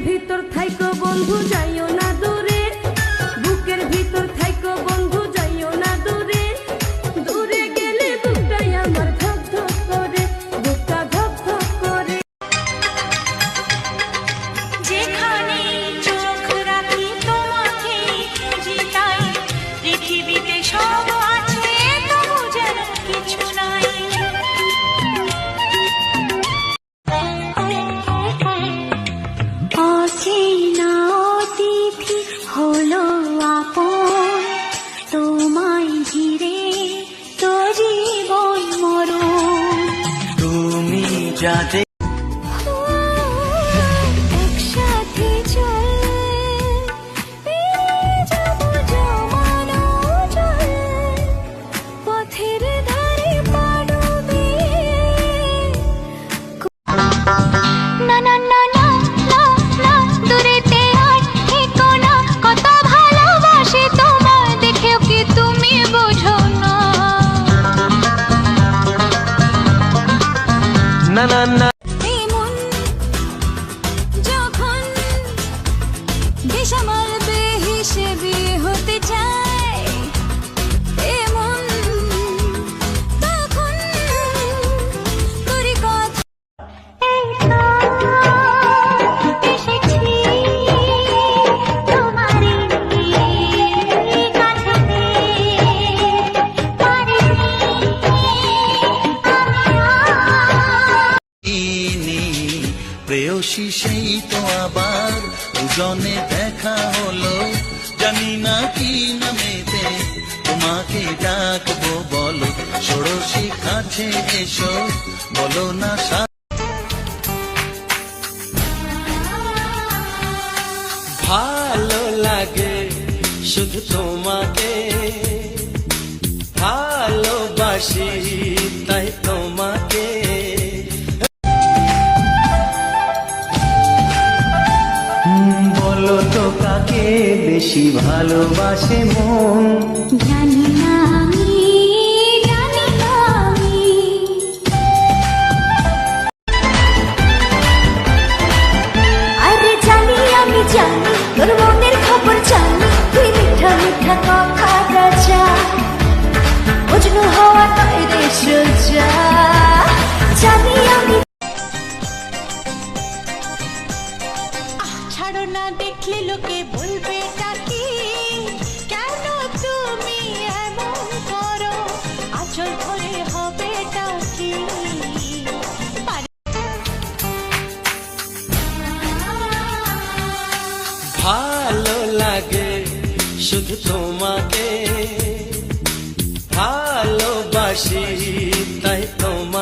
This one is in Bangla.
ভিতর থাইকো বন্ধু যাইও না দূরে, বুকের ভিতর থাইকো বন্ধু যাইও না দূরে, দূরে গেলে বুকটাই আমার ধক ধক করে, বুকটা ধক ধক করে। যেখানে চোখ রাখি তোমাকে খুঁজি তাই, পৃথিবীতে সব আছে তবু যেন কিছু নাই। অচেনা অতিথি হলো আপন, তোমায় ঘিরে তো জীবন মরণ। তুমি যাতে একসাথে চল, পেরিয়ে যাবো জমানো জল, পথের ধারে পাড়বে। না না না না না না, দূরেতে আর থেকো না, কত ভালোবাসি তোমায়, দেখেও কি তুমি বোঝো না। না না না এমন যখন বেসামাল বেহিসেবি হতে চায়, এমন তখন করি কথা। এই তো এসেছি তোমারই কাছেতে, পারিনি ইনি প্রেয়সী, সেই তো আবার দুজনে দেখা হলো, জানি না কি নামেতে তোমাকে ডাকবো, বলো ষোড়শী কাছে এসো, বলো না ভালো লাগে শুধু তোমাকে, ভালোবাসি তাই তোমাকে। বলো তো কাকে বেশি ভালোবাসে মন, জানি না আমি, জানি না আমি। আরে জানি আমি জানি, তোর মনের খবর জানি, তুই মিঠা মিঠা কথা রাজা, মজনু হওয়া তাই রে সোজা। জানি আমি, ছাড়ো না, দেখলে লোকে বলবে কি, কেন তুমি এমন করো, আচল ধরে হবে কি। ভালো লাগে শুধু তোমাকে, ভালোবাসি তাই তোমাকে।